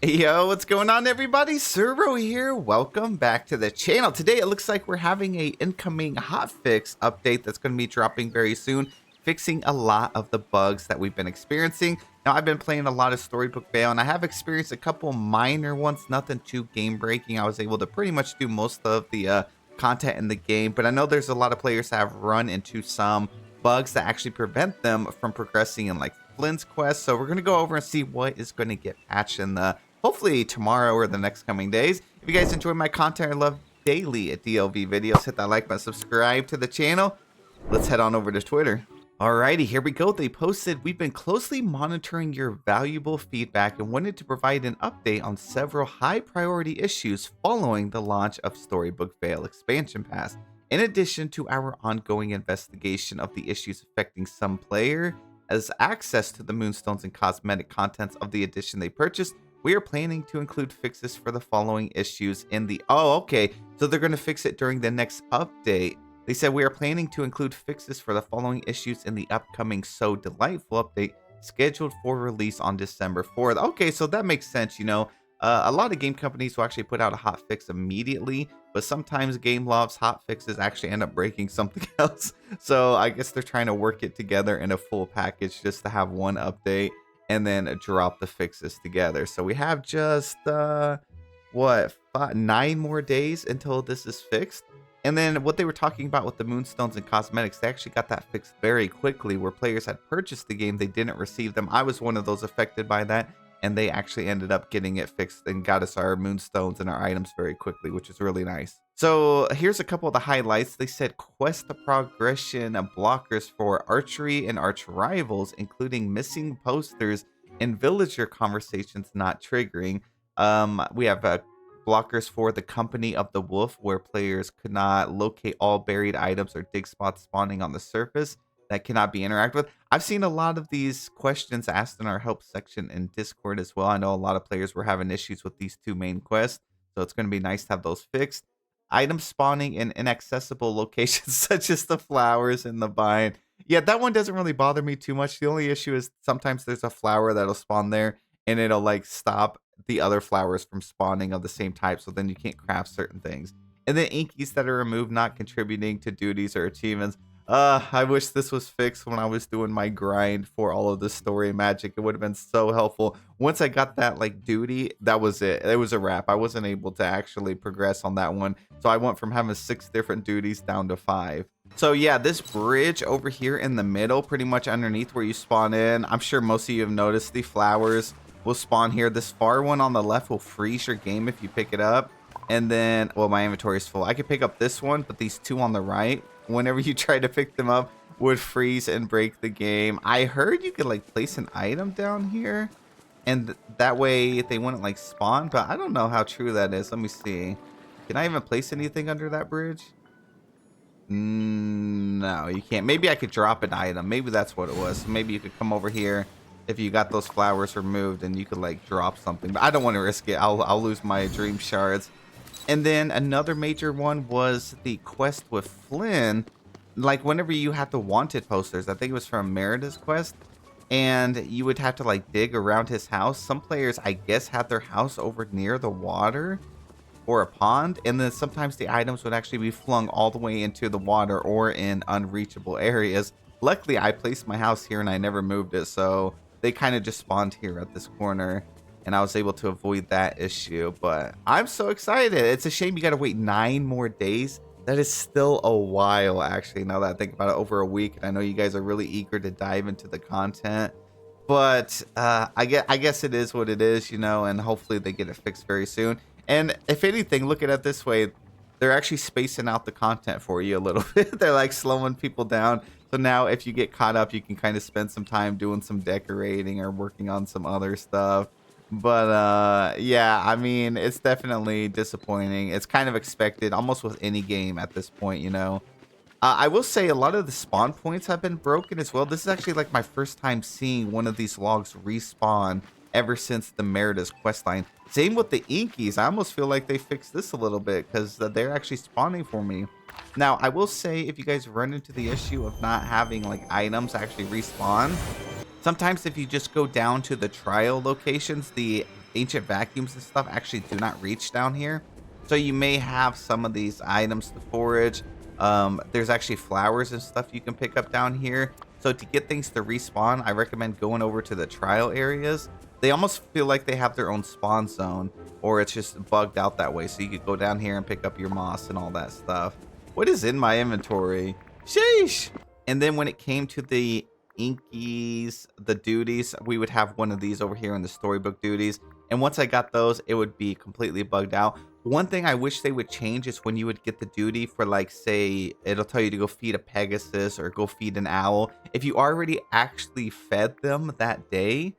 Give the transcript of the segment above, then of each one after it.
Yo, what's going on, everybody? Suro here. Welcome back to the channel. Today it looks like we're having a incoming hotfix update that's going to be dropping very soon, fixing a lot of the bugs that we've been experiencing. Now, I've been playing a lot of Storybook Vale, and I have experienced a couple minor ones, nothing too game breaking. I was able to pretty much do most of the content in the game, but I know there's a lot of players that have run into some bugs that actually prevent them from progressing in like Flint's quest. So we're going to go over and see what is going to get patched in the hopefully tomorrow or the next coming days. If you guys enjoy my content or love daily DLV videos, hit that like button, subscribe to the channel. Let's head on over to Twitter. Alrighty, here we go. They posted, "We've been closely monitoring your valuable feedback and wanted to provide an update on several high priority issues following the launch of Storybook Vale expansion pass. In addition to our ongoing investigation of the issues affecting some player as access to the moonstones and cosmetic contents of the edition they purchased, we are planning to include fixes for the following issues in the..." Oh, okay. So they're going to fix it during the next update. They said, "We are planning to include fixes for the following issues in the upcoming So Delightful update scheduled for release on December 4th. Okay, so that makes sense. You know, a lot of game companies will actually put out a hot fix immediately, but sometimes Gameloft's hot fixes actually end up breaking something else. So I guess they're trying to work it together in a full package just to have one update and then drop the fixes together. So we have just what, 9 more days until this is fixed. And then what they were talking about with the moonstones and cosmetics, they actually got that fixed very quickly, where players had purchased the game, they didn't receive them. I was one of those affected by that, and they actually ended up getting it fixed and got us our moonstones and our items very quickly, which is really nice. So here's a couple of the highlights. They said quest progression blockers for archery and arch rivals, including missing posters and villager conversations not triggering. We have blockers for the Company of the Wolf, where players could not locate all buried items or dig spots spawning on the surface that cannot be interacted with. I've seen a lot of these questions asked in our help section in Discord as well. I know a lot of players were having issues with these 2 main quests, so it's going to be nice to have those fixed. Items spawning in inaccessible locations such as the flowers in the vine. Yeah, that one doesn't really bother me too much. The only issue is sometimes there's a flower that'll spawn there and it'll like stop the other flowers from spawning of the same type, so then you can't craft certain things. And then inkies that are removed not contributing to duties or achievements. I wish this was fixed when I was doing my grind for all of the story magic. It would have been so helpful. Once I got that like duty, that was it. It was a wrap. I wasn't able to actually progress on that one. So I went from having 6 different duties down to 5. So yeah, this bridge over here in the middle, pretty much underneath where you spawn in, I'm sure most of you have noticed the flowers will spawn here. This far one on the left will freeze your game if you pick it up. And then, well, my inventory is full. I could pick up this one, but these 2 on the right, whenever you try to pick them up, would freeze and break the game. I heard you could like place an item down here, and that way they wouldn't like spawn, but I don't know how true that is. Let me see. Can I even place anything under that bridge? No, you can't. Maybe I could drop an item. Maybe that's what it was. Maybe you could come over here if you got those flowers removed and you could like drop something, but I don't want to risk it. I'll lose my dream shards. And then another major one was the quest with Flynn. Like whenever you had the wanted posters, I think it was from Merida's quest, and you would have to like dig around his house. Some players, I guess, had their house over near the water or a pond, and then sometimes the items would actually be flung all the way into the water or in unreachable areas. Luckily, I placed my house here and I never moved it, so they kind of just spawned here at this corner, and I was able to avoid that issue. But I'm so excited. It's a shame you got to wait 9 more days. That is still a while, actually, now that I think about it, over a week. And I know you guys are really eager to dive into the content. But I guess it is what it is, you know, and hopefully they get it fixed very soon. And if anything, look at it this way. They're actually spacing out the content for you a little bit. They're like slowing people down. So now if you get caught up, you can kind of spend some time doing some decorating or working on some other stuff. But yeah, I mean, it's definitely disappointing. It's kind of expected almost with any game at this point, you know. I will say a lot of the spawn points have been broken as well. This is actually like my first time seeing one of these logs respawn ever since the Merida's questline. Same with the Inkies. I almost feel like they fixed this a little bit because they're actually spawning for me. Now, I will say if you guys run into the issue of not having like items actually respawn, sometimes if you just go down to the trial locations, the ancient vacuums and stuff actually do not reach down here. So you may have some of these items to forage. There's actually flowers and stuff you can pick up down here. So to get things to respawn, I recommend going over to the trial areas. They almost feel like they have their own spawn zone, or it's just bugged out that way. So you could go down here and pick up your moss and all that stuff. What is in my inventory? Sheesh. And then when it came to the inkies, the duties, we would have one of these over here in the storybook duties. And once I got those, it would be completely bugged out. One thing I wish they would change is when you would get the duty for, like, say, it'll tell you to go feed a Pegasus or go feed an owl. If you already actually fed them that day,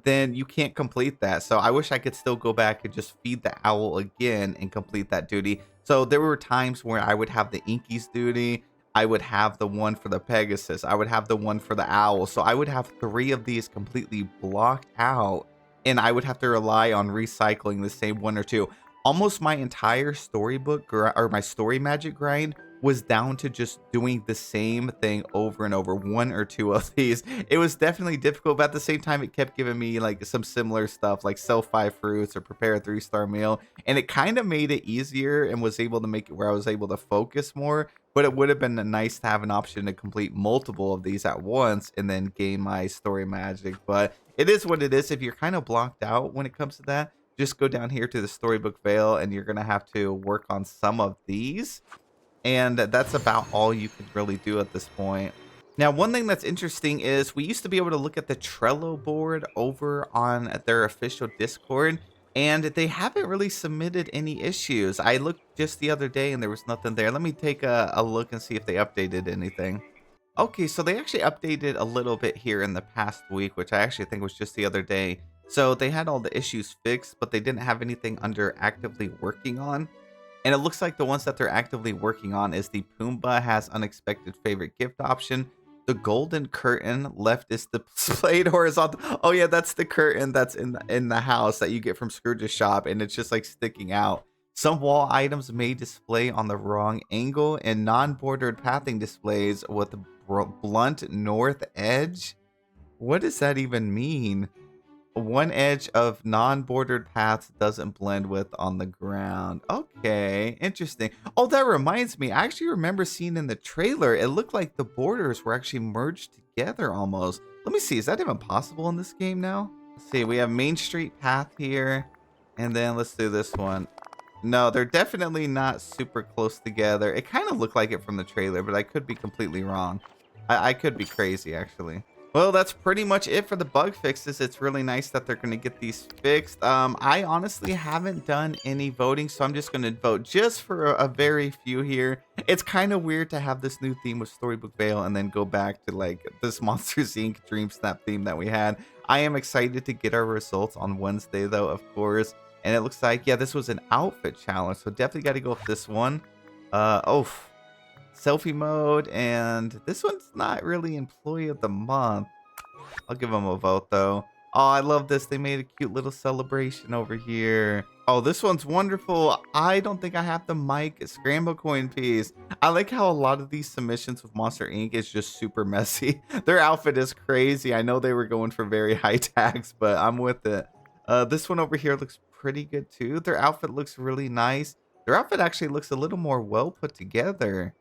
then you can't complete that. So I wish I could still go back and just feed the owl again and complete that duty. So there were times where I would have the Inkies duty, I would have the one for the Pegasus, I would have the one for the owl. So I would have 3 of these completely blocked out, and I would have to rely on recycling the same 1 or 2. Almost my entire storybook or my story magic grind was down to just doing the same thing over and over, 1 or 2 of these. It was definitely difficult, but at the same time, it kept giving me like some similar stuff, like sell 5 fruits or prepare a 3-star meal. And it kind of made it easier and was able to make it where I was able to focus more. But it would have been nice to have an option to complete multiple of these at once and then gain my story magic. But it is what it is. If you're kind of blocked out when it comes to that, just go down here to the Storybook Vale and you're going to have to work on some of these. And that's about all you can really do at this point. Now, one thing that's interesting is we used to be able to look at the Trello board over on their official Discord, and they haven't really submitted any issues. I looked just the other day and there was nothing there. Let me take a look and see if they updated anything. Okay, so they actually updated a little bit here in the past week, which I actually think was just the other day. So they had all the issues fixed, but they didn't have anything under actively working on. And it looks like the ones that they're actively working on is the Pumbaa has unexpected favorite gift option. The golden curtain left is displayed horizontal. Oh yeah, that's the curtain that's in the house that you get from Scrooge's shop, and it's just like sticking out. Some wall items may display on the wrong angle, and non-bordered pathing displays with blunt north edge. What does that even mean? One edge of non-bordered paths doesn't blend with on the ground. Okay, interesting. Oh, that reminds me. I actually remember seeing in the trailer, it looked like the borders were actually merged together almost. Let me see. Is that even possible in this game now? Let's see. We have Main Street path here. And then let's do this one. No, they're definitely not super close together. It kind of looked like it from the trailer, but I could be completely wrong. I could be crazy, actually. Well, that's pretty much it for the bug fixes. It's really nice that they're going to get these fixed. I honestly haven't done any voting, so I'm just going to vote just for a very few here. It's kind of weird to have this new theme with Storybook Vale and then go back to like this Monsters Inc. Dream Snap theme that we had. I am excited to get our results on Wednesday, though, of course. And it looks like, yeah, this was an outfit challenge, so definitely got to go with this one. Selfie mode, and this one's not really employee of the month. I'll give them a vote though. Oh, I love this. They made a cute little celebration over here. Oh, this one's wonderful. I don't think I have the mic scramble coin piece. I like how a lot of these submissions with Monster Inc. is just super messy. Their outfit is crazy. I know they were going for very high tags, but I'm with it. This one over here looks pretty good too. Their outfit looks really nice. Their outfit actually looks a little more well put together.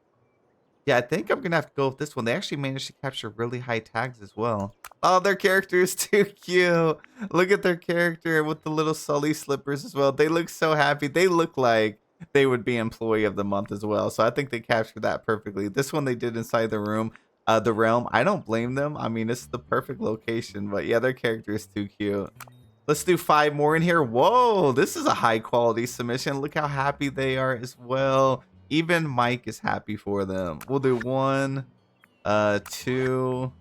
Yeah, I think I'm going to have to go with this one. They actually managed to capture really high tags as well. Oh, their character is too cute. Look at their character with the little Sully slippers as well. They look so happy. They look like they would be employee of the month as well. So I think they captured that perfectly. This one they did inside the room, the realm. I don't blame them. I mean, it's the perfect location. But yeah, their character is too cute. Let's do 5 more in here. Whoa, this is a high quality submission. Look how happy they are as well. Even Mike is happy for them. We'll do 1, 2.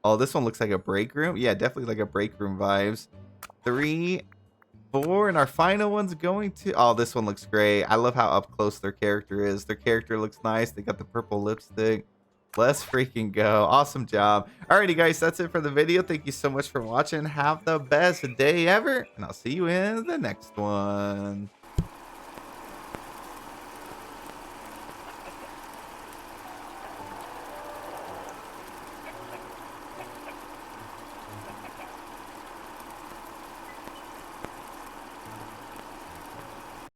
Oh, this one looks like a break room. Yeah, definitely like a break room vibes. 3, 4, and our final one's going to... Oh, this one looks great. I love how up close their character is. Their character looks nice. They got the purple lipstick. Let's freaking go. Awesome job. Alrighty, guys, that's it for the video. Thank you so much for watching. Have the best day ever, and I'll see you in the next one.